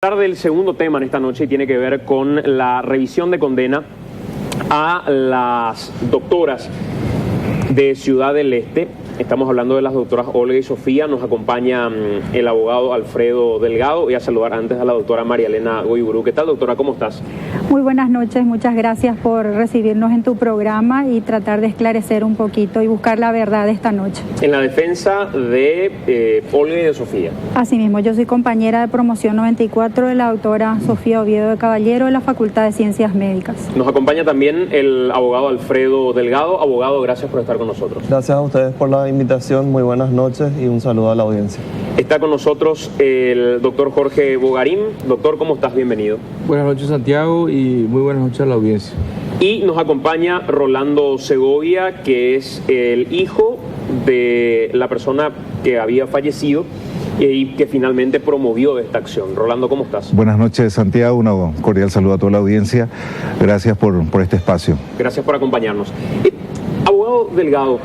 Hablar del segundo tema en esta noche y tiene que ver con la revisión de condena a las doctoras de Ciudad del Este. Estamos hablando de las doctoras Olga y Sofía. Nos acompaña el abogado Alfredo Delgado. Voy a saludar antes a la doctora María Elena Goiburu. ¿Qué tal, doctora? ¿Cómo estás? Muy buenas noches, muchas gracias por recibirnos en tu programa y tratar de esclarecer un poquito y buscar la verdad esta noche. En la defensa de Olga y de Sofía. Asimismo, yo soy compañera de promoción 94 de la doctora Sofía Oviedo de Caballero de la Facultad de Ciencias Médicas. Nos acompaña también el abogado Alfredo Delgado. Abogado, gracias por estar con nosotros. Gracias a ustedes por la invitación, muy buenas noches y un saludo a la audiencia. Está con nosotros el doctor Jorge Bogarín. Doctor, ¿cómo estás? Bienvenido. Buenas noches, Santiago, y muy buenas noches a la audiencia. Y nos acompaña Rolando Segovia, que es el hijo de la persona que había fallecido y que finalmente promovió esta acción. Rolando, ¿cómo estás? Buenas noches, Santiago, un cordial saludo a toda la audiencia. Gracias por este espacio. Gracias por acompañarnos. Abogado Delgado,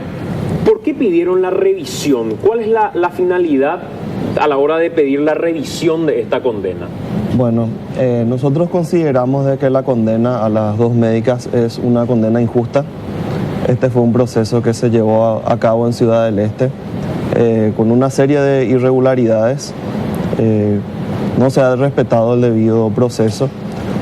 ¿por qué pidieron la revisión? ¿Cuál es la finalidad a la hora de pedir la revisión de esta condena? Bueno, nosotros consideramos de que la condena a las dos médicas es una condena injusta. Este fue un proceso que se llevó a cabo en Ciudad del Este con una serie de irregularidades. No se ha respetado el debido proceso.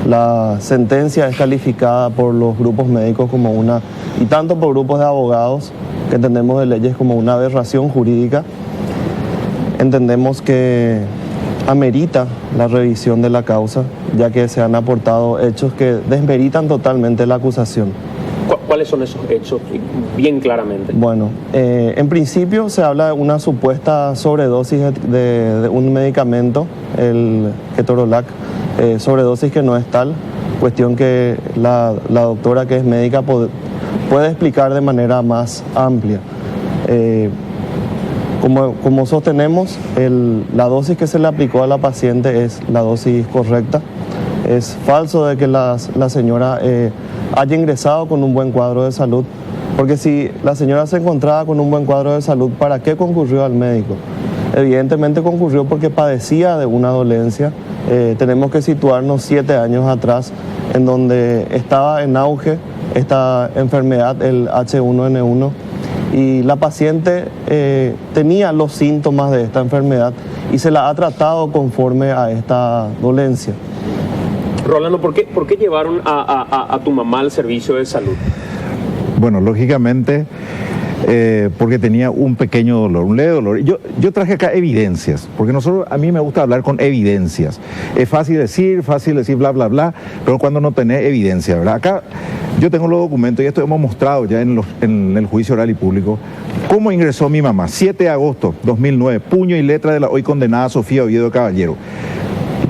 La sentencia es calificada por los grupos médicos como una, y tanto por grupos de abogados que entendemos de leyes, como una aberración jurídica. Entendemos que amerita la revisión de la causa, ya que se han aportado hechos que desmeritan totalmente la acusación. ¿Cuáles son esos hechos? Bien claramente. Bueno, en principio se habla de una supuesta sobredosis de un medicamento, el ketorolac, sobredosis que no es tal, cuestión que la doctora, que es médica, puede explicar de manera más amplia. Como sostenemos, la dosis que se le aplicó a la paciente es la dosis correcta. Es falso de que la señora haya ingresado con un buen cuadro de salud, porque si la señora se encontraba con un buen cuadro de salud, ¿para qué concurrió al médico? Evidentemente concurrió porque padecía de una dolencia. Tenemos que situarnos 7 años atrás, en donde estaba en auge esta enfermedad, el H1N1, y la paciente tenía los síntomas de esta enfermedad y se la ha tratado conforme a esta dolencia. Rolando, ¿por qué llevaron a tu mamá al servicio de salud? Bueno, lógicamente porque tenía un pequeño dolor, un leve dolor. Yo traje acá evidencias, porque a mí me gusta hablar con evidencias. Es fácil decir bla, bla, bla, pero cuando no tenés evidencia, ¿verdad? Acá yo tengo los documentos y esto hemos mostrado ya en el juicio oral y público. ¿Cómo ingresó mi mamá? 7 de agosto 2009, puño y letra de la hoy condenada Sofía Oviedo de Caballero.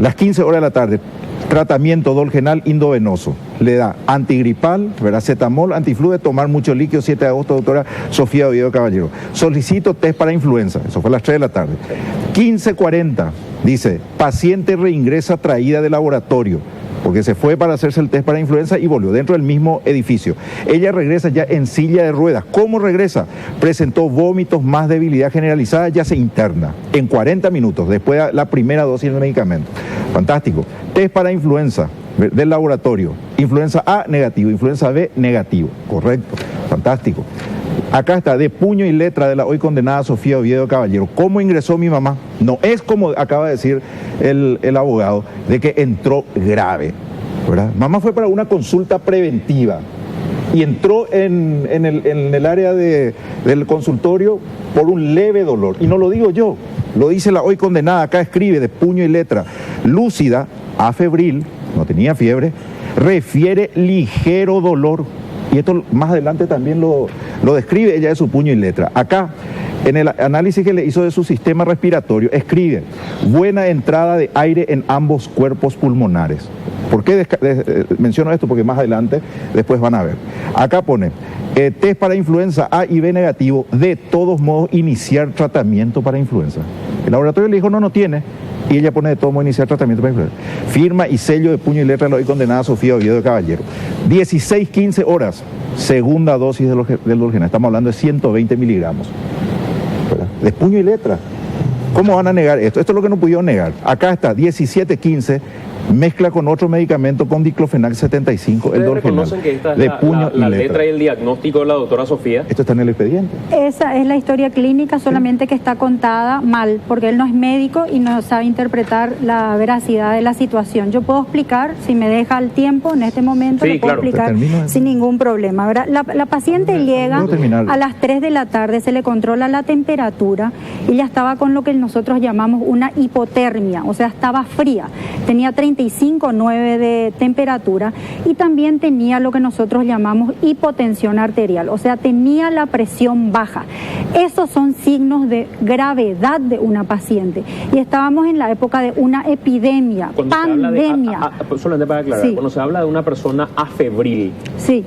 Las 15 horas de la tarde, tratamiento dolgenal indovenoso. Le da antigripal, paracetamol, antiflu, de tomar mucho líquido. 7 de agosto, doctora Sofía Oviedo Caballero. Solicito test para influenza. Eso fue a las 3 de la tarde. 15:40, dice, paciente reingresa traída de laboratorio, porque se fue para hacerse el test para influenza y volvió dentro del mismo edificio. Ella regresa ya en silla de ruedas. ¿Cómo regresa? Presentó vómitos, más debilidad generalizada, ya se interna en 40 minutos después de la primera dosis del medicamento. Fantástico. Test para influenza del laboratorio. Influenza A negativo, influenza B negativo. Correcto. Fantástico. Acá está, de puño y letra de la hoy condenada Sofía Oviedo Caballero. ¿Cómo ingresó mi mamá? No es como acaba de decir el abogado, de que entró grave, ¿verdad? Mamá fue para una consulta preventiva y entró en el área del consultorio por un leve dolor. Y no lo digo yo, lo dice la hoy condenada, acá escribe de puño y letra. Lúcida, afebril, no tenía fiebre, refiere ligero dolor. Y esto más adelante también lo describe ella de su puño y letra. Acá, en el análisis que le hizo de su sistema respiratorio, escribe buena entrada de aire en ambos cuerpos pulmonares. ¿Por qué menciono esto? Porque más adelante después van a ver. Acá pone, test para influenza A y B negativo, de todos modos iniciar tratamiento para influenza. El laboratorio le dijo no tiene. Y ella pone de todo modo iniciar tratamiento para influenza. Firma y sello de puño y letra de la hoy condenada Sofía Oviedo de Caballero. 16:15 horas, segunda dosis del dolgenal. Estamos hablando de 120 miligramos. ¿Verdad? De puño y letra. ¿Cómo van a negar esto? Esto es lo que no pudieron negar. Acá está, 1715, mezcla con otro medicamento, con diclofenac 75, el Dorfenal. ¿Reconocen que esta es de puño la y letra y el diagnóstico de la doctora Sofía? Esto está en el expediente. Esa es la historia clínica, solamente que está contada mal, porque él no es médico y no sabe interpretar la veracidad de la situación. Yo puedo explicar, si me deja el tiempo en este momento, Sí, le puedo claro. explicar sin ningún problema, ¿verdad? La paciente llega a las 3 de la tarde, se le controla la temperatura y ella estaba con lo que nosotros llamamos una hipotermia, o sea, estaba fría, tenía 35,9 de temperatura y también tenía lo que nosotros llamamos hipotensión arterial, o sea, tenía la presión baja. Esos son signos de gravedad de una paciente y estábamos en la época de una epidemia, Cuando pandemia. solamente para aclarar, Sí. cuando se habla de una persona afebril, Sí.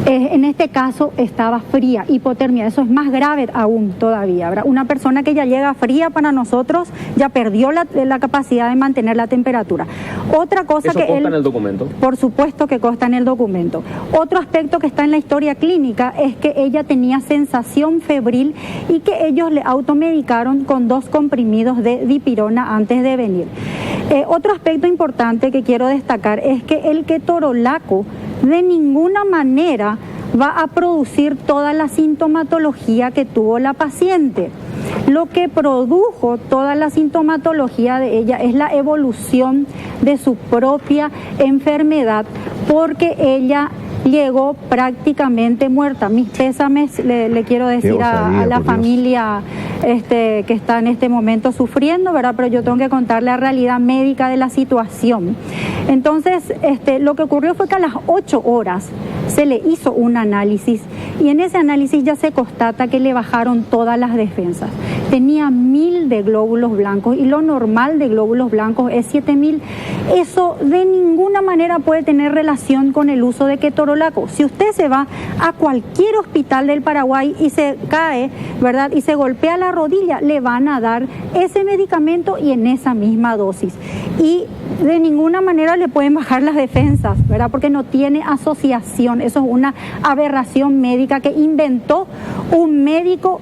En este caso estaba fría, hipotermia, eso es más grave aún todavía, ¿verdad? Una persona que ya llega fría para nosotros ya perdió la capacidad de mantener la temperatura. Otra cosa ¿eso que consta él, en el documento? por supuesto que consta en el documento. Otro aspecto que está en la historia clínica es que ella tenía sensación febril y que ellos le automedicaron con 2 comprimidos de dipirona antes de venir. Otro aspecto importante que quiero destacar es que el ketorolaco de ninguna manera va a producir toda la sintomatología que tuvo la paciente. Lo que produjo toda la sintomatología de ella es la evolución de su propia enfermedad, porque ella llegó prácticamente muerta. Mis pésames le quiero decir a la familia que está en este momento sufriendo, ¿verdad? Pero yo tengo que contar la realidad médica de la situación. Entonces, lo que ocurrió fue que a las 8 horas se le hizo un análisis y en ese análisis ya se constata que le bajaron todas las defensas. Tenía 1000 de glóbulos blancos y lo normal de glóbulos blancos es 7000. Eso de ninguna manera puede tener relación con el uso de ketorolaco. Si usted se va a cualquier hospital del Paraguay y se cae, ¿verdad? Y se golpea la rodilla, le van a dar ese medicamento y en esa misma dosis. Y de ninguna manera le pueden bajar las defensas, ¿verdad? Porque no tiene asociación. Eso es una aberración médica que inventó un médico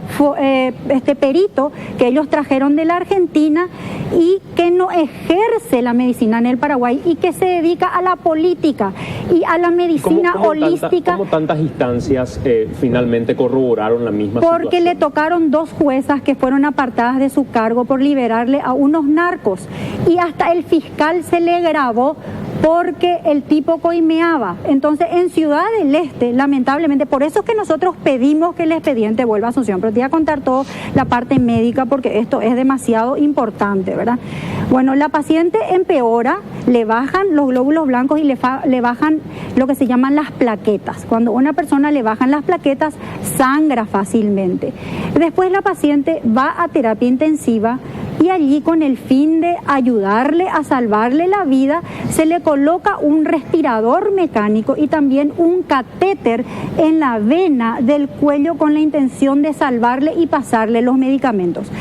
perito que ellos trajeron de la Argentina y que no ejerce la medicina en el Paraguay y que se dedica a la política y a la medicina holística. ¿Cómo tantas instancias finalmente corroboraron la misma Porque situación? le tocaron 2 juezas que fueron apartadas de su cargo por liberarle a unos narcos y hasta el fiscal se le grabó porque el tipo coimeaba. Entonces, en Ciudad del Este, lamentablemente, por eso es que nosotros pedimos que el expediente vuelva a Asunción, pero te voy a contar toda la parte médica porque esto es demasiado importante, ¿verdad? Bueno, la paciente empeora, le bajan los glóbulos blancos y le bajan lo que se llaman las plaquetas. Cuando a una persona le bajan las plaquetas, sangra fácilmente. Después la paciente va a terapia intensiva y allí, con el fin de ayudarle a salvarle la vida, se le coloca un respirador mecánico y también un catéter en la vena del cuello con la intención de salvarle y pasarle los medicamentos.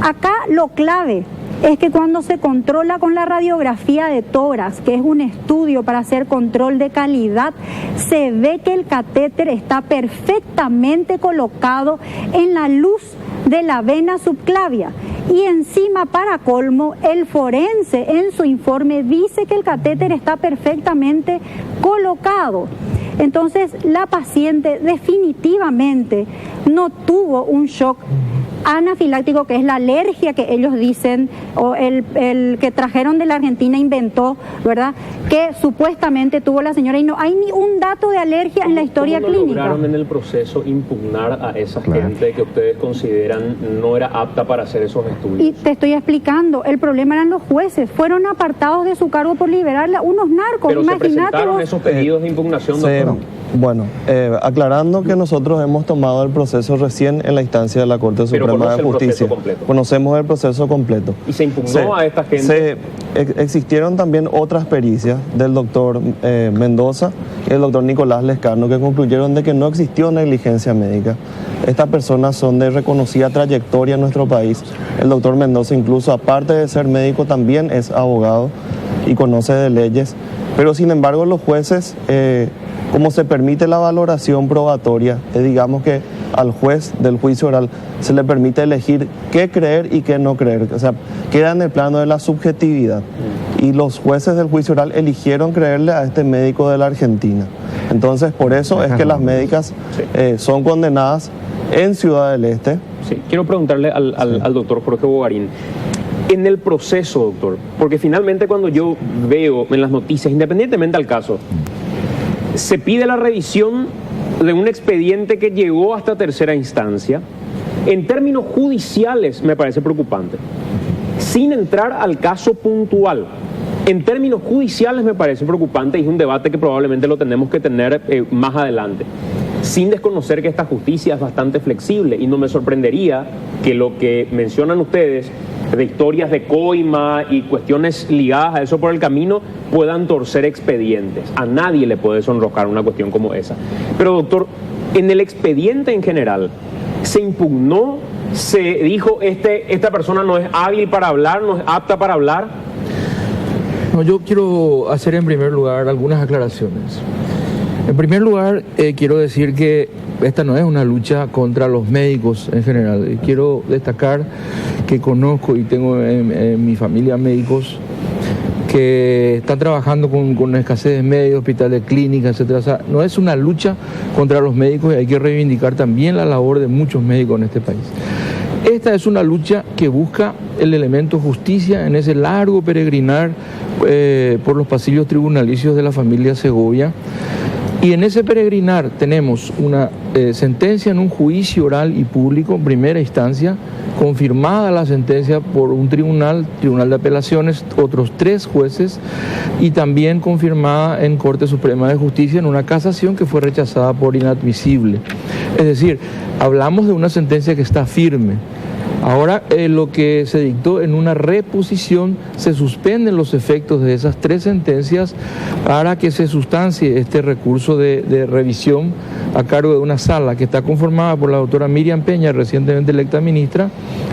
Acá lo clave es que cuando se controla con la radiografía de tórax, que es un estudio para hacer control de calidad, se ve que el catéter está perfectamente colocado en la luz de la vena subclavia. Y encima, para colmo, el forense en su informe dice que el catéter está perfectamente colocado. Entonces, la paciente definitivamente no tuvo un shock anafiláctico, que es la alergia que ellos dicen, o el que trajeron de la Argentina inventó, ¿verdad? Que supuestamente tuvo la señora, y no hay ni un dato de alergia en la historia ¿Cómo no clínica. lograron en el proceso impugnar a esa gente que ustedes consideran no era apta para hacer esos estudios? Y te estoy explicando, el problema eran los jueces, fueron apartados de su cargo por liberarle a unos narcos. Pero imagínate se presentaron vos. esos pedidos de impugnación, doctora. Bueno, aclarando que nosotros hemos tomado el proceso recién en la instancia de la Corte Pero Suprema conoce de el proceso Justicia. completo. Conocemos el proceso completo. ¿Y se impugnó a esta gente? Existieron también otras pericias del doctor Mendoza y el doctor Nicolás Lescano que concluyeron de que no existió negligencia médica. Estas personas son de reconocida trayectoria en nuestro país. El doctor Mendoza, incluso aparte de ser médico, también es abogado y conoce de leyes. Pero sin embargo los jueces, como se permite la valoración probatoria, digamos que al juez del juicio oral se le permite elegir qué creer y qué no creer. O sea, queda en el plano de la subjetividad. Y los jueces del juicio oral eligieron creerle a este médico de la Argentina. Entonces, por eso es que las médicas son condenadas en Ciudad del Este. Sí. Quiero preguntarle al doctor Jorge Bogarín, en el proceso, doctor, porque finalmente cuando yo veo en las noticias, independientemente del caso, se pide la revisión de un expediente que llegó hasta tercera instancia. En términos judiciales me parece preocupante. Sin entrar al caso puntual, en términos judiciales me parece preocupante y es un debate que probablemente lo tenemos que tener más adelante. Sin desconocer que esta justicia es bastante flexible y no me sorprendería que lo que mencionan ustedes de historias de coima y cuestiones ligadas a eso por el camino puedan torcer expedientes. A nadie le puede sonrojar una cuestión como esa. Pero doctor, en el expediente en general, ¿se impugnó? ¿Se dijo esta persona no es hábil para hablar, no es apta para hablar? No, yo quiero hacer en primer lugar algunas aclaraciones. En primer lugar, quiero decir que esta no es una lucha contra los médicos en general. Quiero destacar que conozco y tengo en mi familia médicos que están trabajando con escasez de medios, hospitales, clínicas, etcétera. O sea, no es una lucha contra los médicos y hay que reivindicar también la labor de muchos médicos en este país. Esta es una lucha que busca el elemento justicia en ese largo peregrinar por los pasillos tribunalicios de la familia Segovia. Y en ese peregrinar tenemos una sentencia en un juicio oral y público, primera instancia, confirmada la sentencia por un tribunal de apelaciones, otros 3 jueces, y también confirmada en Corte Suprema de Justicia en una casación que fue rechazada por inadmisible. Es decir, hablamos de una sentencia que está firme. Ahora lo que se dictó en una reposición, se suspenden los efectos de esas 3 sentencias para que se sustancie este recurso de revisión a cargo de una sala que está conformada por la doctora Miriam Peña, recientemente electa ministra,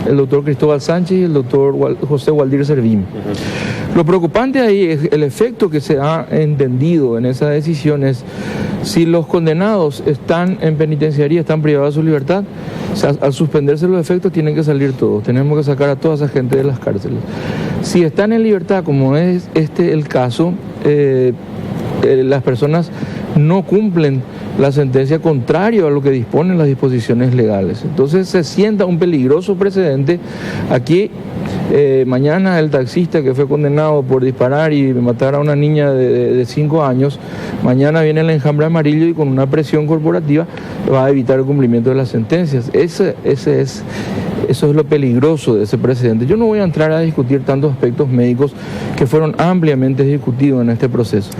el doctor Cristóbal Sánchez y el doctor José Waldir Servín. Lo preocupante ahí es el efecto que se ha entendido en esa decisión es si los condenados están en penitenciaría, están privados de su libertad, o sea, al suspenderse los efectos tienen que salir todos, tenemos que sacar a toda esa gente de las cárceles. Si están en libertad, como es el caso, las personas no cumplen la sentencia contrario a lo que disponen las disposiciones legales. Entonces se sienta un peligroso precedente. Aquí mañana el taxista que fue condenado por disparar y matar a una niña de 5 años, mañana viene el enjambre amarillo y con una presión corporativa va a evitar el cumplimiento de las sentencias. Eso es lo peligroso de ese precedente. Yo no voy a entrar a discutir tantos aspectos médicos que fueron ampliamente discutidos en este proceso.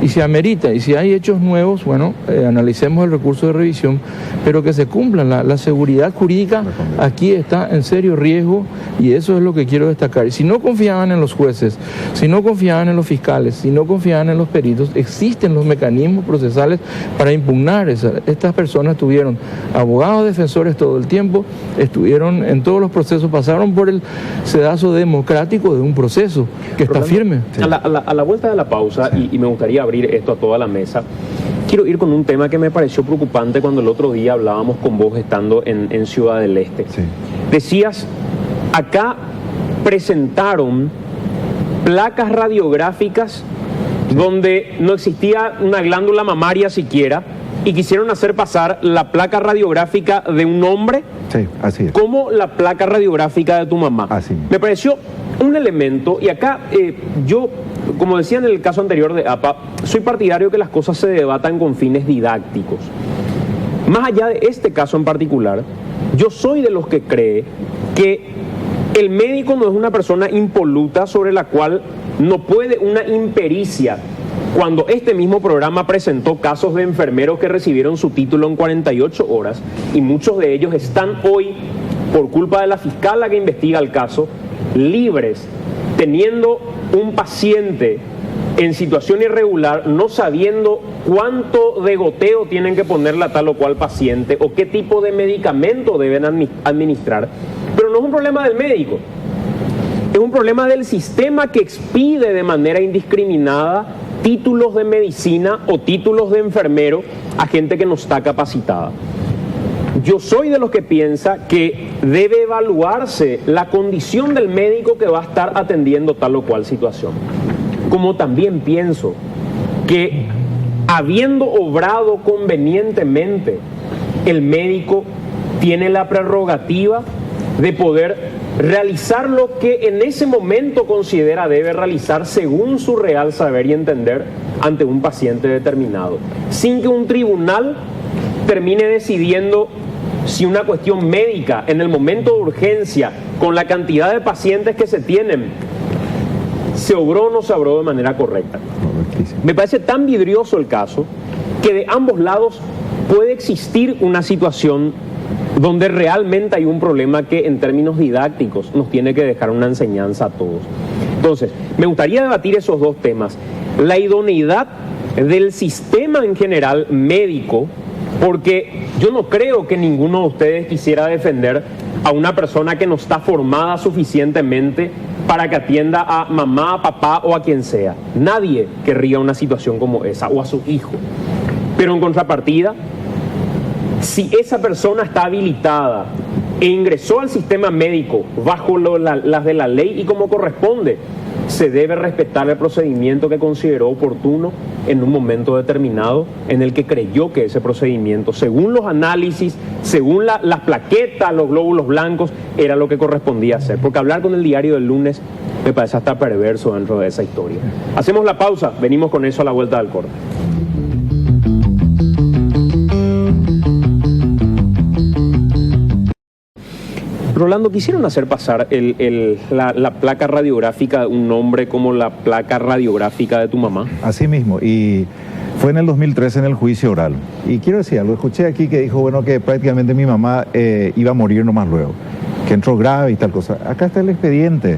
Y si amerita, y si hay hechos nuevos, bueno, analicemos el recurso de revisión, pero que se cumplan. La seguridad jurídica aquí está en serio riesgo y eso es lo que quiero destacar. Y si no confiaban en los jueces, si no confiaban en los fiscales, si no confiaban en los peritos, existen los mecanismos procesales para impugnar. Estas personas tuvieron abogados defensores todo el tiempo, estuvieron en todos los procesos, pasaron por el sedazo democrático de un proceso que está firme. A la vuelta de la pausa, y me gustaría abrir esto a toda la mesa, quiero ir con un tema que me pareció preocupante cuando el otro día hablábamos con vos estando en Ciudad del Este. Sí. Decías, acá presentaron placas radiográficas donde no existía una glándula mamaria siquiera y quisieron hacer pasar la placa radiográfica de un hombre. Sí, así es. Como la placa radiográfica de tu mamá. Así. Me pareció un elemento, y acá yo, como decía en el caso anterior de APA, soy partidario que las cosas se debatan con fines didácticos. Más allá de este caso en particular, yo soy de los que cree que el médico no es una persona impoluta sobre la cual no puede una impericia. Cuando este mismo programa presentó casos de enfermeros que recibieron su título en 48 horas y muchos de ellos están hoy, por culpa de la fiscala que investiga el caso, libres, teniendo un paciente en situación irregular, no sabiendo cuánto de goteo tienen que ponerle a tal o cual paciente o qué tipo de medicamento deben administrar. Pero no es un problema del médico, es un problema del sistema que expide de manera indiscriminada títulos de medicina o títulos de enfermero a gente que no está capacitada. Yo soy de los que piensa que debe evaluarse la condición del médico que va a estar atendiendo tal o cual situación. Como también pienso que, habiendo obrado convenientemente, el médico tiene la prerrogativa de poder realizar lo que en ese momento considera debe realizar según su real saber y entender ante un paciente determinado, sin que un tribunal termine decidiendo si una cuestión médica en el momento de urgencia, con la cantidad de pacientes que se tienen, se obró o no se obró de manera correcta. Me parece tan vidrioso el caso que de ambos lados puede existir una situación donde realmente hay un problema que en términos didácticos nos tiene que dejar una enseñanza a todos. Entonces, me gustaría debatir esos dos temas. La idoneidad del sistema en general médico, porque yo no creo que ninguno de ustedes quisiera defender a una persona que no está formada suficientemente para que atienda a mamá, papá o a quien sea. Nadie querría una situación como esa, o a su hijo. Pero en contrapartida, si esa persona está habilitada e ingresó al sistema médico bajo las de la ley y como corresponde, se debe respetar el procedimiento que consideró oportuno en un momento determinado en el que creyó que ese procedimiento, según los análisis, según las plaquetas, los glóbulos blancos, era lo que correspondía hacer. Porque hablar con el diario del lunes me parece hasta perverso dentro de esa historia. Hacemos la pausa, venimos con eso a la vuelta del corte. Rolando, quisieron hacer pasar la placa radiográfica de un nombre como la placa radiográfica de tu mamá. Así mismo, y fue en el 2013 en el juicio oral. Y quiero decir algo, escuché aquí que dijo, bueno, que prácticamente mi mamá iba a morir nomás luego, que entró grave y tal cosa. Acá está el expediente,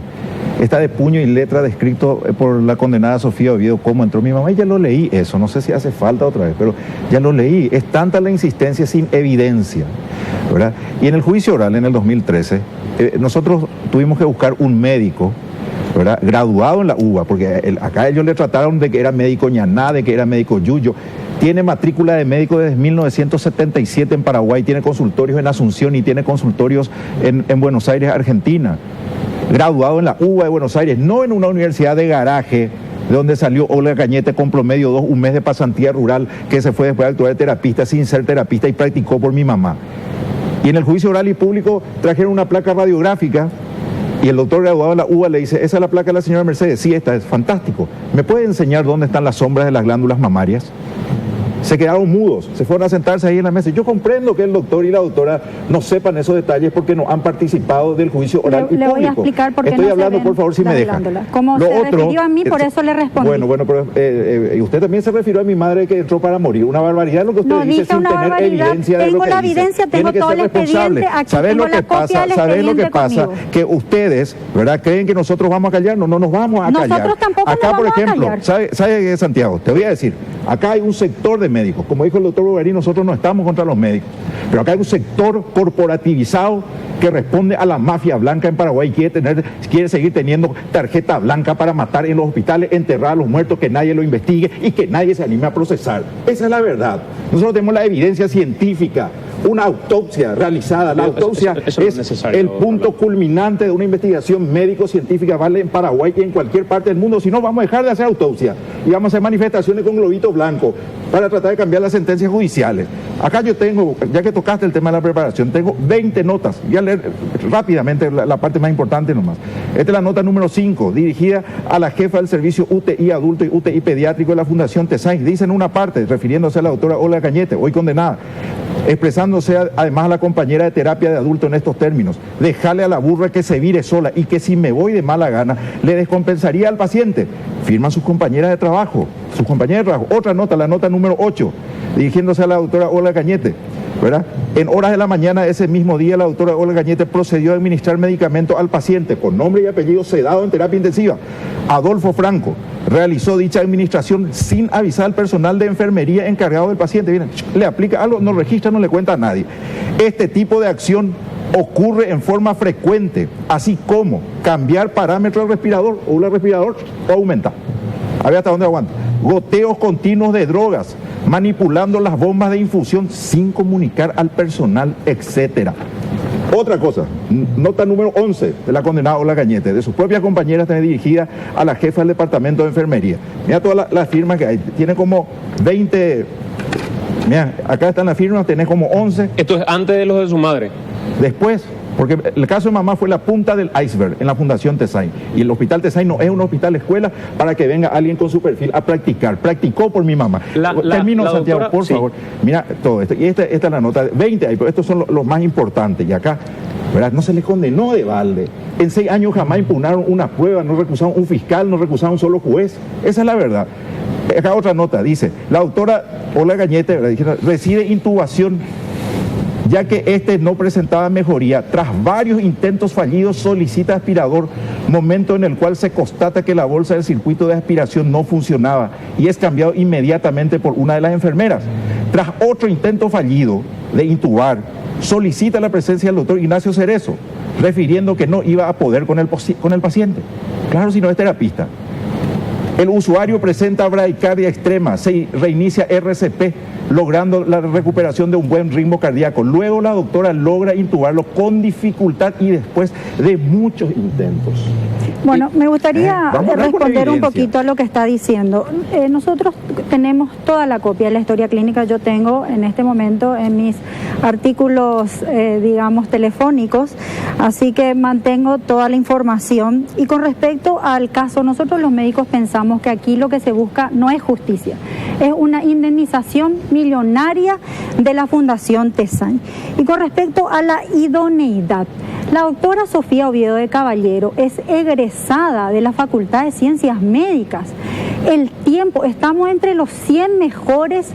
está de puño y letra descrito por la condenada Sofía Oviedo cómo entró mi mamá, y ya lo leí eso, no sé si hace falta otra vez, pero ya lo leí. Es tanta la insistencia sin evidencia, ¿verdad? Y en el juicio oral en el 2013, nosotros tuvimos que buscar un médico, ¿verdad?, graduado en la UBA, porque acá ellos le trataron de que era médico ñaná, de que era médico yuyo. Tiene matrícula de médico desde 1977 en Paraguay, tiene consultorios en Asunción y tiene consultorios en Buenos Aires, Argentina. Graduado en la UBA de Buenos Aires, no en una universidad de garaje, de donde salió Olga Cañete con promedio 2, un mes de pasantía rural, que se fue después a actuar de terapista sin ser terapista y practicó por mi mamá. Y en el juicio oral y público trajeron una placa radiográfica y el doctor graduado de la UBA le dice, ¿esa es la placa de la señora Mercedes? Sí, esta es fantástico. ¿Me puede enseñar dónde están las sombras de las glándulas mamarias? Se quedaron mudos, se fueron a sentarse ahí en la mesa. Yo comprendo que el doctor y la doctora no sepan esos detalles porque no han participado del juicio oral y público. Le voy a explicar por qué estoy no hablando, se por favor, si me deja. Como se refirió a mí, por eso le respondí. Bueno, pero y usted también se refirió a mi madre que entró para morir. Una barbaridad lo que usted dice sin tener evidencia de lo que dice. Tengo la evidencia, tengo todo el expediente, aquí tengo la copia del expediente. ¿Sabés lo que pasa? Que ustedes, ¿verdad?, creen que nosotros vamos a callar. No nos vamos a callar. Nosotros tampoco acá, nos vamos a callar. ¿Sabe, Santiago? Te voy a decir, acá hay un sector de médicos, como dijo el doctor Bogarín, nosotros no estamos contra los médicos, pero acá hay un sector corporativizado que responde a la mafia blanca en Paraguay, quiere seguir teniendo tarjeta blanca para matar en los hospitales, enterrar a los muertos, que nadie lo investigue y que nadie se anime a procesar. Esa es la verdad. Nosotros tenemos la evidencia científica, una autopsia realizada. La autopsia es el punto culminante de una investigación médico-científica, vale en Paraguay y en cualquier parte del mundo. Si no, vamos a dejar de hacer autopsia y vamos a hacer manifestaciones con globito blanco para tratar de cambiar las sentencias judiciales. Acá yo tengo, ya que tocaste el tema de la preparación, tengo 20 notas. Voy a leer rápidamente la parte más importante nomás. Esta es la nota número 5, dirigida a la jefa del servicio UTI adulto y UTI pediátrico de la Fundación TESAIN. Dice en una parte, refiriéndose a la doctora Olga Cañete, hoy condenada, expresándose además a la compañera de terapia de adulto en estos términos: dejarle a la burra que se vire sola y que si me voy de mala gana le descompensaría al paciente. Firman sus compañeras de trabajo, Otra nota, la nota número 8, dirigiéndose a la doctora Olga Cañete, ¿verdad? En horas de la mañana de ese mismo día, la doctora Olga Cañete procedió a administrar medicamento al paciente con nombre y apellido sedado en terapia intensiva. Adolfo Franco realizó dicha administración sin avisar al personal de enfermería encargado del paciente. Miren, le aplica algo, no registra, no le cuenta a nadie. Este tipo de acción ocurre en forma frecuente, así como cambiar parámetro del respirador o el respirador o aumentar. A ver hasta dónde aguanta. Goteos continuos de drogas, manipulando las bombas de infusión sin comunicar al personal, etcétera. Otra cosa, nota número 11 de la condenada Olga Cañete, de sus propias compañeras, también dirigida a la jefa del departamento de enfermería. Mira todas las firmas que hay, tiene como 20, mira, acá están las firmas, tenés como 11. Esto es antes de los de su madre. Después, porque el caso de mamá fue la punta del iceberg en la Fundación Tesain. Y el Hospital Tesain no es un hospital escuela para que venga alguien con su perfil a practicar. Practicó por mi mamá. Termino, Santiago, doctora, por favor. Mira todo esto. Y esta es la nota. 20 hay, pero estos son los más importantes. Y acá, ¿verdad? No se les condenó de balde. En 6 años jamás impugnaron una prueba, no recusaron un fiscal, no recusaron un solo juez. Esa es la verdad. Acá otra nota, dice, la doctora Olga Cañete, ¿verdad?, recibe intubación ya que no presentaba mejoría. Tras varios intentos fallidos, solicita aspirador, momento en el cual se constata que la bolsa del circuito de aspiración no funcionaba y es cambiado inmediatamente por una de las enfermeras. Tras otro intento fallido de intubar, solicita la presencia del doctor Ignacio Cerezo, refiriendo que no iba a poder con el paciente. Claro, si no es terapista. El usuario presenta bradicardia extrema, se reinicia RCP, logrando la recuperación de un buen ritmo cardíaco. Luego la doctora logra intubarlo con dificultad y después de muchos intentos. Bueno, me gustaría responder un poquito a lo que está diciendo. Nosotros tenemos toda la copia de la historia clínica. Yo tengo en este momento en mis artículos, digamos, telefónicos, así que mantengo toda la información. Y con respecto al caso, nosotros los médicos pensamos que aquí lo que se busca no es justicia, es una indemnización millonaria de la Fundación Tesain. Y con respecto a la idoneidad, la doctora Sofía Oviedo de Caballero es egresada de la Facultad de Ciencias Médicas. El tiempo, estamos entre los 100 mejores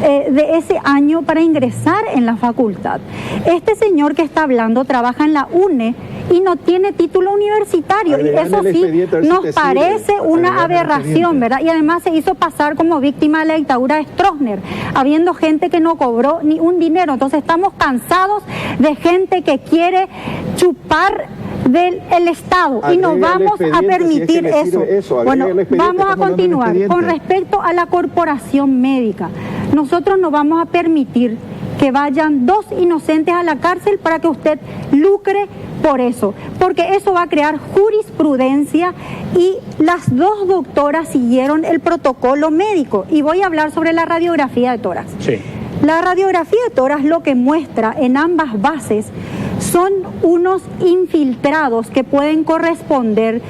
de ese año para ingresar en la facultad. Este señor que está hablando trabaja en la UNE y no tiene título universitario, y eso sí nos parece una aberración, ¿verdad? Y además se hizo pasar como víctima de la dictadura de Stroessner, habiendo gente que no cobró ni un dinero. Entonces estamos cansados de gente que quiere chupar del Estado y no vamos a permitir eso. Bueno, vamos a continuar. Con respecto a la corporación médica, nosotros no vamos a permitir que vayan 2 inocentes a la cárcel para que usted lucre por eso, porque eso va a crear jurisprudencia, y las 2 doctoras siguieron el protocolo médico. Y voy a hablar sobre la radiografía de tórax. Sí. La radiografía de tórax lo que muestra en ambas bases son unos infiltrados que pueden corresponder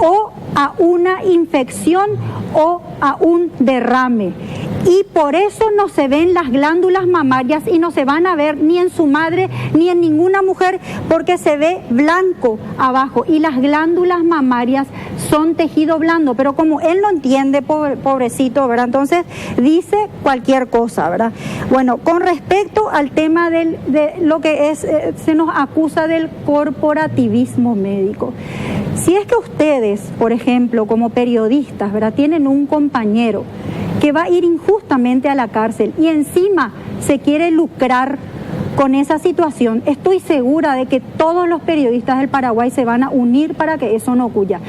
o a una infección o a un derrame. Y por eso no se ven las glándulas mamarias y no se van a ver ni en su madre ni en ninguna mujer, porque se ve blanco abajo y las glándulas mamarias son tejido blando. Pero como él no entiende, pobrecito, ¿verdad? Entonces dice cualquier cosa, ¿verdad? Bueno, con respecto al tema de lo que es, se nos acusa del corporativismo médico. Si es que ustedes, por ejemplo, como periodistas, ¿verdad?, tienen un compañero que va a ir injustamente a la cárcel y encima se quiere lucrar con esa situación, estoy segura de que todos los periodistas del Paraguay se van a unir para que eso no ocurra.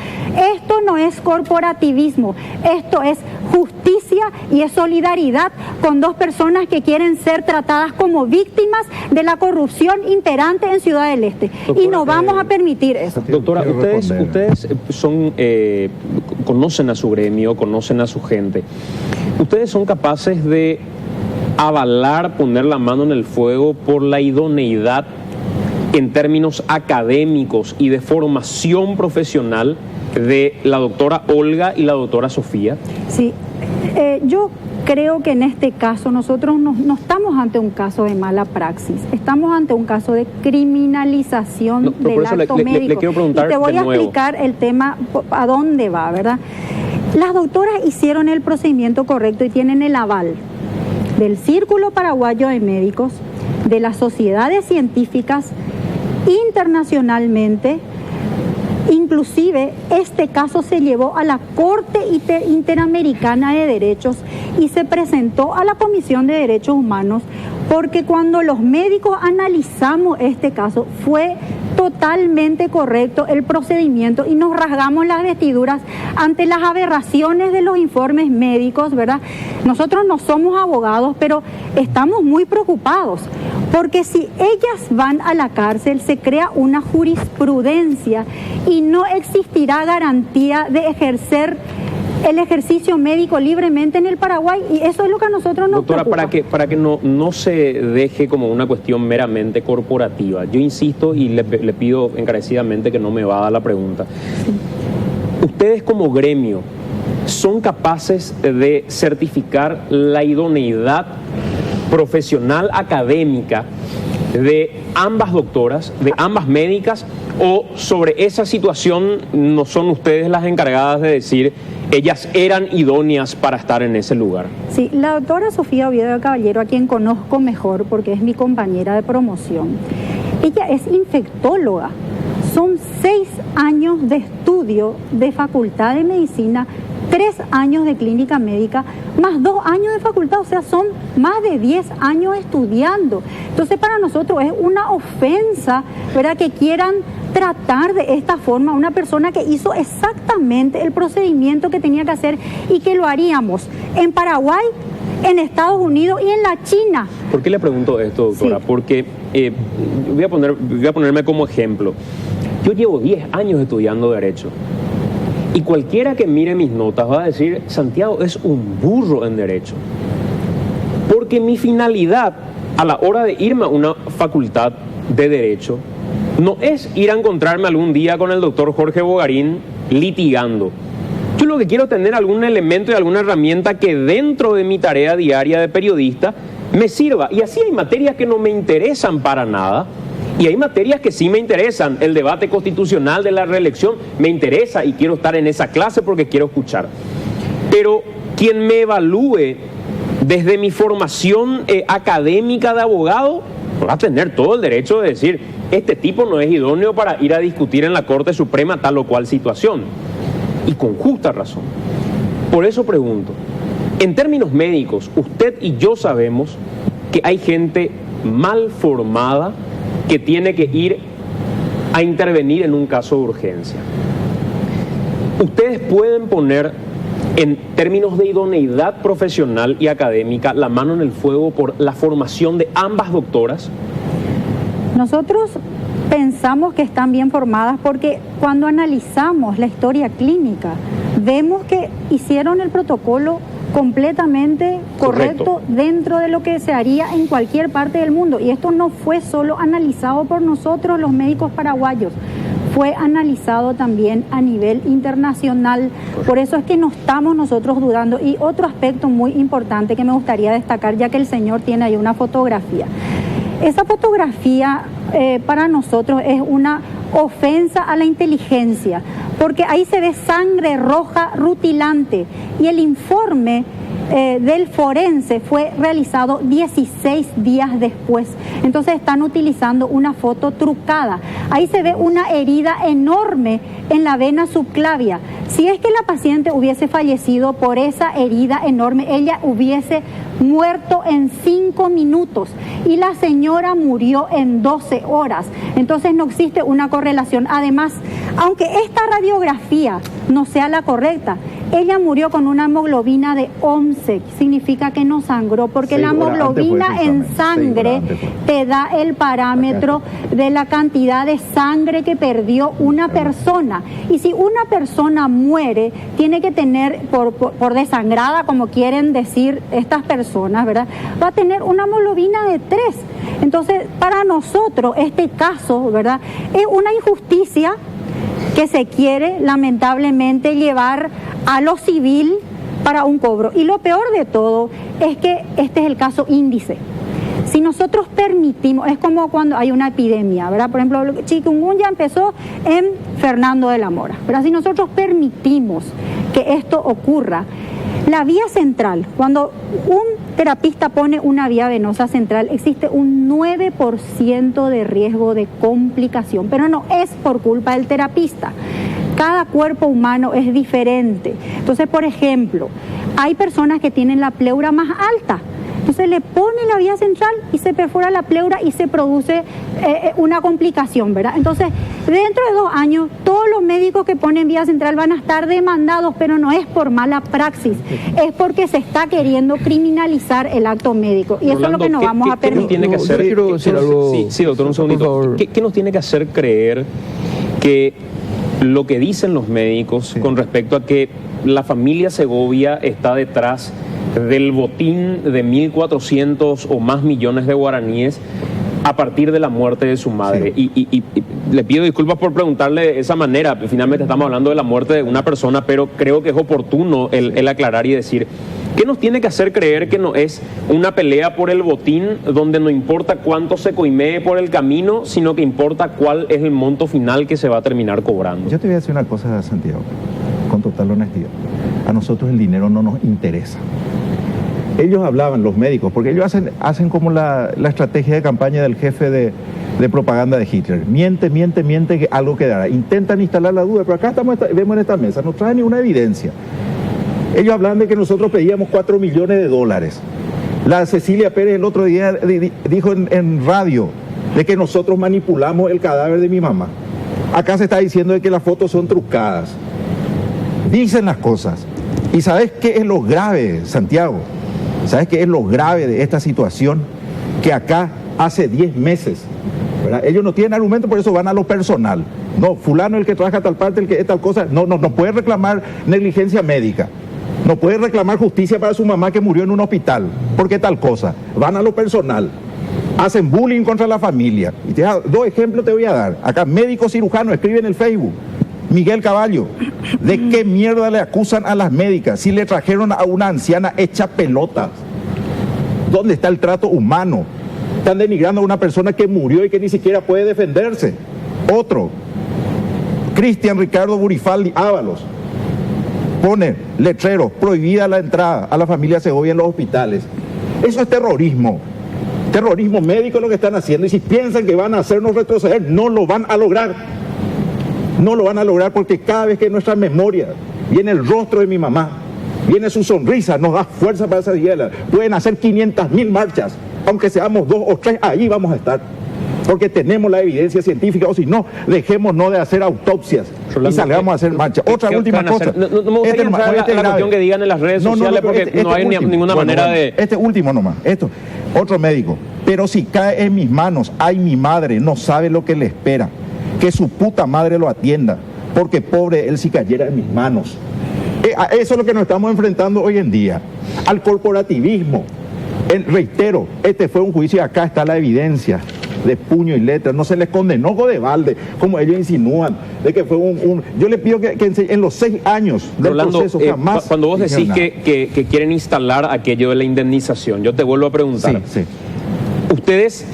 Esto no es corporativismo, esto es justicia y es solidaridad con 2 personas que quieren ser tratadas como víctimas de la corrupción imperante en Ciudad del Este. Doctora, y no vamos a permitir eso. Doctora, ustedes son, conocen a su gremio, conocen a su gente. ¿Ustedes son capaces de avalar, poner la mano en el fuego por la idoneidad en términos académicos y de formación profesional de la doctora Olga y la doctora Sofía? Sí, yo creo que en este caso nosotros no estamos ante un caso de mala praxis, estamos ante un caso de criminalización del acto médico. Le quiero preguntar, y te voy a explicar el tema, a dónde va, ¿verdad? Las doctoras hicieron el procedimiento correcto y tienen el aval del Círculo Paraguayo de Médicos, de las sociedades científicas, internacionalmente. Inclusive este caso se llevó a la Corte Interamericana de Derechos y se presentó a la Comisión de Derechos Humanos porque cuando los médicos analizamos este caso fue totalmente correcto el procedimiento y nos rasgamos las vestiduras ante las aberraciones de los informes médicos, ¿verdad? Nosotros no somos abogados, pero estamos muy preocupados porque si ellas van a la cárcel se crea una jurisprudencia y no existirá garantía de ejercer el ejercicio médico libremente en el Paraguay, y eso es lo que a nosotros nos preocupa. Doctora, para que no se deje como una cuestión meramente corporativa, yo insisto y le pido encarecidamente que no me evada la pregunta. Ustedes como gremio son capaces de certificar la idoneidad profesional académica de ambas doctoras, de ambas médicas, o sobre esa situación no son ustedes las encargadas de decir ellas eran idóneas para estar en ese lugar? Sí, la doctora Sofía Oviedo Caballero, a quien conozco mejor porque es mi compañera de promoción, ella es infectóloga. Son 6 años de estudio de Facultad de Medicina, 3 años de clínica médica, más 2 años de facultad, o sea, son más de 10 años estudiando. Entonces, para nosotros es una ofensa, ¿verdad?, que quieran tratar de esta forma a una persona que hizo exactamente el procedimiento que tenía que hacer y que lo haríamos en Paraguay, en Estados Unidos y en la China. ¿Por qué le pregunto esto, doctora? Sí. Porque voy a ponerme como ejemplo. Yo llevo 10 años estudiando Derecho. Y cualquiera que mire mis notas va a decir, Santiago es un burro en Derecho. Porque mi finalidad a la hora de irme a una facultad de Derecho no es ir a encontrarme algún día con el doctor Jorge Bogarín litigando. Yo lo que quiero es tener algún elemento y alguna herramienta que dentro de mi tarea diaria de periodista me sirva. Y así hay materias que no me interesan para nada. Y hay materias que sí me interesan. El debate constitucional de la reelección me interesa y quiero estar en esa clase porque quiero escuchar. Pero quien me evalúe desde mi formación académica de abogado va a tener todo el derecho de decir, este tipo no es idóneo para ir a discutir en la Corte Suprema tal o cual situación. Y con justa razón. Por eso pregunto, en términos médicos, usted y yo sabemos que hay gente mal formada que tiene que ir a intervenir en un caso de urgencia. Ustedes pueden poner en términos de idoneidad profesional y académica la mano en el fuego por la formación de ambas doctoras. Nosotros pensamos que están bien formadas porque cuando analizamos la historia clínica vemos que hicieron el protocolo completamente correcto dentro de lo que se haría en cualquier parte del mundo. Y esto no fue solo analizado por nosotros los médicos paraguayos, fue analizado también a nivel internacional. Por eso es que no estamos nosotros dudando. Y otro aspecto muy importante que me gustaría destacar, ya que el señor tiene ahí una fotografía. Esa fotografía para nosotros es una ofensa a la inteligencia, porque ahí se ve sangre roja rutilante y el informe del forense fue realizado 16 días después. Entonces están utilizando una foto trucada. Ahí se ve una herida enorme en la vena subclavia. Si es que la paciente hubiese fallecido por esa herida enorme, ella hubiese muerto en 5 minutos y la señora murió en 12 horas. Entonces no existe una correlación. Además, aunque esta radiografía no sea la correcta, ella murió con una hemoglobina de 11, significa que no sangró, porque la hemoglobina en sangre te da el parámetro de la cantidad de sangre que perdió una persona. Y si una persona muere, tiene que tener, por desangrada, como quieren decir estas personas, ¿verdad?, va a tener una hemoglobina de 3. Entonces, para nosotros, este caso, ¿verdad?, es una injusticia que se quiere lamentablemente llevar a lo civil para un cobro. Y lo peor de todo es que este es el caso índice. Si nosotros permitimos, es como cuando hay una epidemia, ¿verdad? Por ejemplo, chikungunya empezó en Fernando de la Mora, ¿verdad? Si nosotros permitimos que esto ocurra, la vía central, cuando un terapista pone una vía venosa central, existe un 9% de riesgo de complicación, pero no es por culpa del terapista. Cada cuerpo humano es diferente. Entonces, por ejemplo, hay personas que tienen la pleura más alta. Entonces le pone la vía central y se perfora la pleura y se produce una complicación, ¿verdad? Entonces, dentro de 2 años, todos los médicos que ponen vía central van a estar demandados, pero no es por mala praxis, es porque se está queriendo criminalizar el acto médico. Y eso es lo que no vamos a permitir. Tiene que hacer, quiero decir algo. Sí, doctor, un segundito. ¿Qué nos tiene que hacer creer que lo que dicen los médicos con respecto a que la familia Segovia está detrás del botín de 1.400 o más millones de guaraníes a partir de la muerte de su madre? Sí. Y le pido disculpas por preguntarle de esa manera, finalmente estamos hablando de la muerte de una persona, pero creo que es oportuno el aclarar y decir, ¿qué nos tiene que hacer creer que no es una pelea por el botín donde no importa cuánto se coimee por el camino, sino que importa cuál es el monto final que se va a terminar cobrando? Yo te voy a decir una cosa, Santiago, con total honestidad. A nosotros el dinero no nos interesa. Ellos hablaban, los médicos, porque ellos hacen como la estrategia de campaña del jefe de propaganda de Hitler. Miente, que algo quedará. Intentan instalar la duda, pero acá vemos en esta mesa, no traen ninguna evidencia. Ellos hablan de que nosotros pedíamos $4 millones. La Cecilia Pérez el otro día dijo en radio de que nosotros manipulamos el cadáver de mi mamá. Acá se está diciendo de que las fotos son trucadas. Dicen las cosas. ¿Y sabes qué es lo grave, Santiago? ¿Sabes qué es lo grave de esta situación? Que acá hace 10 meses, ¿verdad? Ellos no tienen argumento, por eso van a lo personal. No, fulano el que trabaja tal parte, el que es tal cosa. No puede reclamar negligencia médica. No puede reclamar justicia para su mamá que murió en un hospital. ¿Por qué tal cosa? Van a lo personal. Hacen bullying contra la familia. Y 2 ejemplos te voy a dar. Acá médico cirujano escribe en el Facebook. Miguel Caballo, ¿de qué mierda le acusan a las médicas si le trajeron a una anciana hecha pelota? ¿Dónde está el trato humano? Están denigrando a una persona que murió y que ni siquiera puede defenderse. Otro, Cristian Ricardo Burifaldi Ábalos, pone letreros, prohibida la entrada a la familia Segovia en los hospitales. Eso es terrorismo. Terrorismo médico es lo que están haciendo. Y si piensan que van a hacernos retroceder, no lo van a lograr. No lo van a lograr, porque cada vez que en nuestra memoria viene el rostro de mi mamá, viene su sonrisa, nos da fuerza para esa diela. Pueden hacer 500.000 marchas, aunque seamos 2 o 3, ahí vamos a estar. Porque tenemos la evidencia científica, o si no, dejémonos de hacer autopsias y salgamos a hacer marchas. Otra última cosa. No me gustaría entrar a la cuestión que digan en las redes sociales, porque no hay ninguna manera de... Este último nomás, otro médico. Pero si cae en mis manos, ay, mi madre no sabe lo que le espera. Que su puta madre lo atienda, porque pobre él si cayera en mis manos. Eso es lo que nos estamos enfrentando hoy en día, al corporativismo. Reitero, este fue un juicio y acá está la evidencia de puño y letra. No se les condenó de balde, como ellos insinúan, de que fue Yo le pido que en los 6 años del Rolando, proceso jamás... Cuando vos decís que quieren instalar aquello de la indemnización, yo te vuelvo a preguntar. Sí. ¿Ustedes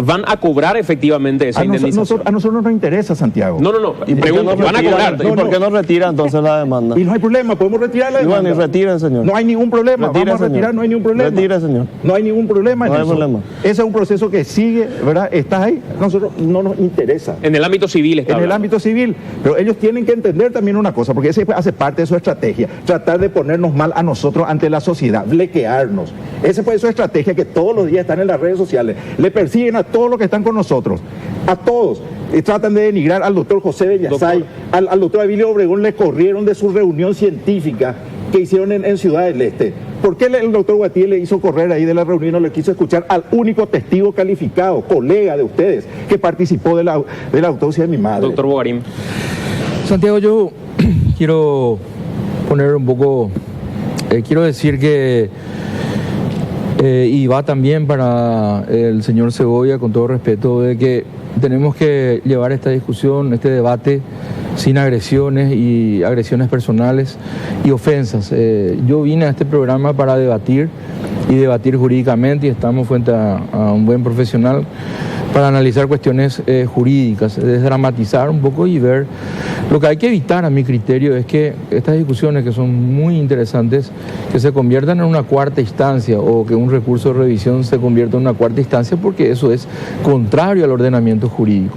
van a cobrar efectivamente esa indemnización? A nosotros no nos interesa, Santiago. No. ¿Y Pregunto, ¿van a cobrar? ¿Y por qué no retira entonces la demanda? Y no hay problema, podemos retirar la demanda. Y retiren, señor. No hay ningún problema, Retire, vamos a retirar, señor. no hay ningún problema. Retire, señor. No hay ningún problema en No hay eso. problema. Ese es un proceso que sigue, ¿verdad? Está ahí, a nosotros no nos interesa. En el ámbito civil está En el hablando. ámbito civil, pero ellos tienen que entender también una cosa, porque ese hace parte de su estrategia, tratar de ponernos mal a nosotros ante la sociedad, bloquearnos. Esa fue su estrategia, que todos los días están en las redes sociales, le persiguen a todos los que están con nosotros, a todos, y tratan de denigrar al doctor José Bellasay, al doctor Abilio Obregón le corrieron de su reunión científica que hicieron en Ciudad del Este. ¿Por qué el doctor Guatier le hizo correr ahí de la reunión, no le quiso escuchar al único testigo calificado, colega de ustedes, que participó de la autopsia de mi madre? Doctor Bogarín. Santiago, yo quiero poner un poco, quiero decir que, y va también para el señor Segovia, con todo respeto, de que tenemos que llevar esta discusión, este debate, sin agresiones y agresiones personales y ofensas. Yo vine a este programa para debatir y debatir jurídicamente, y estamos frente a un buen profesional para analizar cuestiones jurídicas, desdramatizar un poco y ver. Lo que hay que evitar, a mi criterio, es que estas discusiones, que son muy interesantes, que se conviertan en una cuarta instancia, o que un recurso de revisión se convierta en una cuarta instancia, porque eso es contrario al ordenamiento jurídico.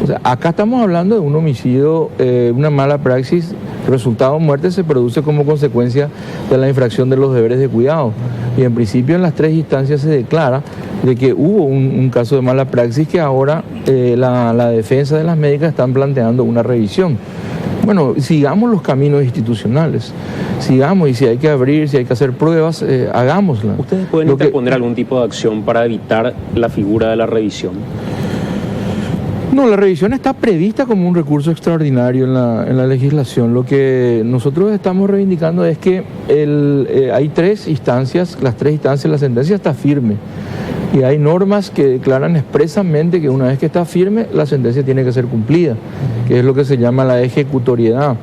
O sea, acá estamos hablando de un homicidio, una mala praxis. El resultado de muerte se produce como consecuencia de la infracción de los deberes de cuidado. Y en principio en las 3 instancias se declara de que hubo un caso de mala praxis, que ahora la defensa de las médicas están planteando una revisión. Bueno, sigamos los caminos institucionales, sigamos, y si hay que abrir, si hay que hacer pruebas, hagámosla. ¿Ustedes pueden interponer algún tipo de acción para evitar la figura de la revisión? No, la revisión está prevista como un recurso extraordinario en la legislación. Lo que nosotros estamos reivindicando es que hay 3 instancias, las 3 instancias, la sentencia está firme. Y hay normas que declaran expresamente que una vez que está firme, la sentencia tiene que ser cumplida, que es lo que se llama la ejecutoriedad.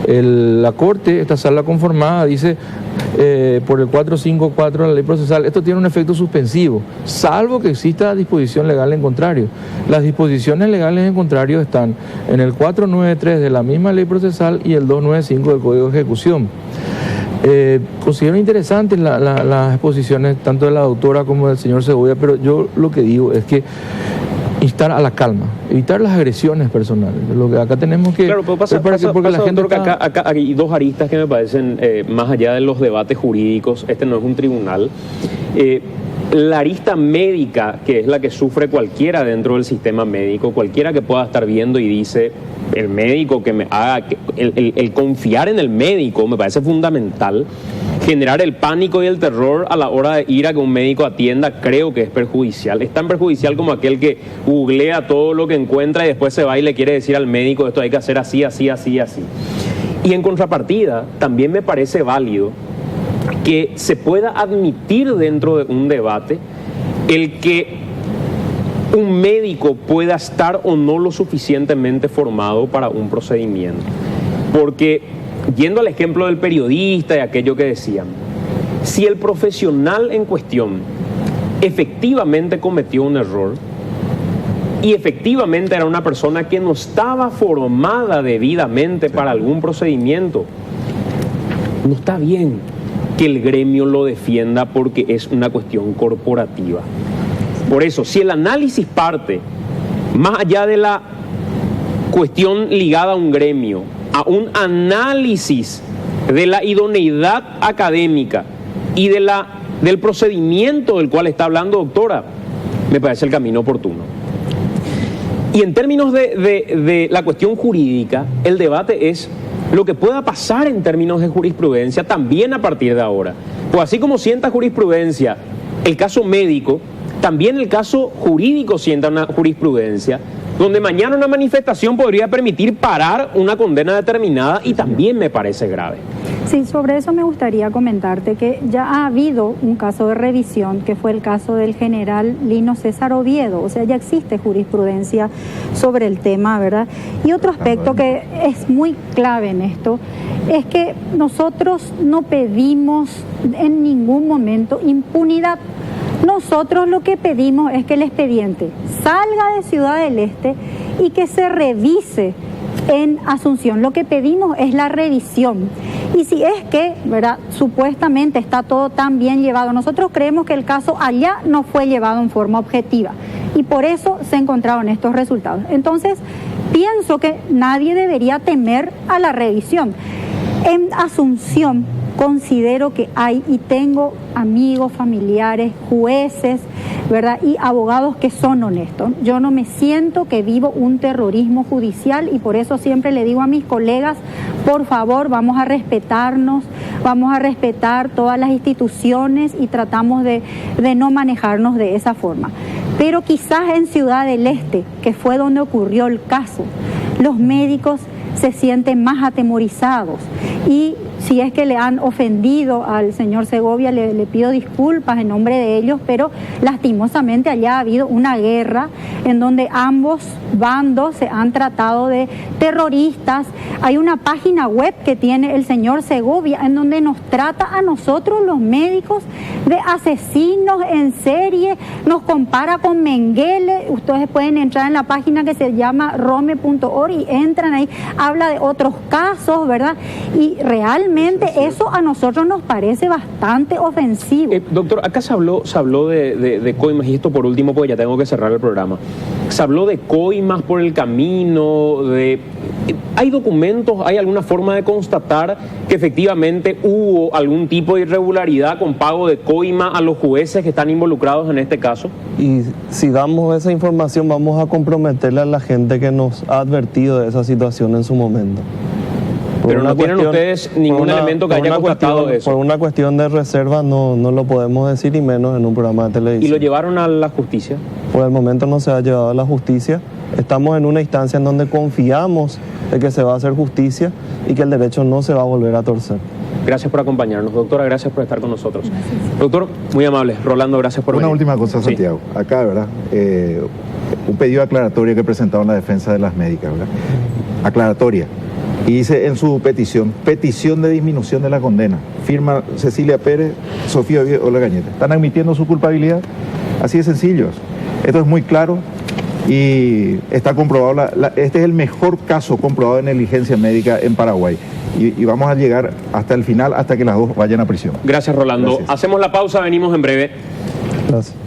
La Corte, esta sala conformada, dice por el 454 de la ley procesal, esto tiene un efecto suspensivo, salvo que exista disposición legal en contrario. Las disposiciones legales en contrario están en el 493 de la misma ley procesal y el 295 del Código de Ejecución. Considero interesantes las exposiciones tanto de la doctora como del señor Segovia, pero yo lo que digo es que instar a la calma, evitar las agresiones personales. Lo que acá tenemos que... Claro, pero pasa, doctor, que acá hay 2 aristas que me parecen, más allá de los debates jurídicos, este no es un tribunal. La arista médica, que es la que sufre cualquiera dentro del sistema médico, cualquiera que pueda estar viendo y dice, el médico que me haga, el confiar en el médico me parece fundamental. Generar el pánico y el terror a la hora de ir a que un médico atienda, creo que es perjudicial. Es tan perjudicial como aquel que googlea todo lo que encuentra y después se va y le quiere decir al médico, esto hay que hacer así, así, así, así. Y en contrapartida, también me parece válido que se pueda admitir dentro de un debate el que un médico pueda estar o no lo suficientemente formado para un procedimiento. Porque, yendo al ejemplo del periodista y aquello que decían, si el profesional en cuestión efectivamente cometió un error y efectivamente era una persona que no estaba formada debidamente para algún procedimiento, no está bien que el gremio lo defienda porque es una cuestión corporativa. Por eso, si el análisis parte más allá de la cuestión ligada a un gremio, a un análisis de la idoneidad académica y del procedimiento del cual está hablando, doctora, me parece el camino oportuno. Y en términos de la cuestión jurídica, el debate es lo que pueda pasar en términos de jurisprudencia también a partir de ahora. Pues así como sienta jurisprudencia el caso médico, también el caso jurídico sienta una jurisprudencia, donde mañana una manifestación podría permitir parar una condena determinada, y también me parece grave. Sí, sobre eso me gustaría comentarte que ya ha habido un caso de revisión, que fue el caso del general Lino César Oviedo, o sea, ya existe jurisprudencia sobre el tema, ¿verdad? Y otro aspecto que es muy clave en esto es que nosotros no pedimos en ningún momento impunidad. Nosotros lo que pedimos es que el expediente salga de Ciudad del Este y que se revise en Asunción. Lo que pedimos es la revisión. Y si es que, ¿verdad?, supuestamente está todo tan bien llevado, nosotros creemos que el caso allá no fue llevado en forma objetiva y por eso se encontraron estos resultados. Entonces, pienso que nadie debería temer a la revisión. En Asunción considero que hay, y tengo amigos, familiares, jueces, ¿verdad?, y abogados que son honestos. Yo no me siento que vivo un terrorismo judicial, y por eso siempre le digo a mis colegas, por favor, vamos a respetarnos, vamos a respetar todas las instituciones y tratamos de no manejarnos de esa forma. Pero quizás en Ciudad del Este, que fue donde ocurrió el caso, los médicos se sienten más atemorizados y Si es que le han ofendido al señor Segovia, le pido disculpas en nombre de ellos, pero lastimosamente allá ha habido una guerra en donde ambos bandos se han tratado de terroristas. Hay una página web que tiene el señor Segovia en donde nos trata a nosotros los médicos de asesinos en serie, nos compara con Mengele. Ustedes pueden entrar en la página que se llama rome.org y entran ahí, habla de otros casos, ¿verdad? Y realmente eso a nosotros nos parece bastante ofensivo. Doctor, acá se habló de coimas, y esto por último, porque ya tengo que cerrar el programa. Se habló de coimas por el camino, ¿hay documentos, hay alguna forma de constatar que efectivamente hubo algún tipo de irregularidad con pago de coima a los jueces que están involucrados en este caso? Y si damos esa información, vamos a comprometerle a la gente que nos ha advertido de esa situación en su momento. Pero no tienen ustedes ningún elemento que haya constatado eso. Por una cuestión de reserva no lo podemos decir, y menos en un programa de televisión. ¿Y lo llevaron a la justicia? Por el momento no se ha llevado a la justicia. Estamos en una instancia en donde confiamos de que se va a hacer justicia y que el derecho no se va a volver a torcer. Gracias por acompañarnos. Doctora, gracias por estar con nosotros. Gracias. Doctor, muy amable. Rolando, gracias por venir. Una última cosa, Santiago. Sí. Acá, ¿verdad? Un pedido de aclaratoria que presentaron la defensa de las médicas, ¿verdad? Aclaratoria. Y dice en su petición de disminución de la condena. Firma Cecilia Pérez, Sofía Olga Gañeta. ¿Están admitiendo su culpabilidad? Así de sencillo. Esto es muy claro y está comprobado. Este es el mejor caso comprobado de negligencia médica en Paraguay. Y vamos a llegar hasta el final, hasta que las dos vayan a prisión. Gracias, Rolando. Gracias. Hacemos la pausa, venimos en breve. Gracias.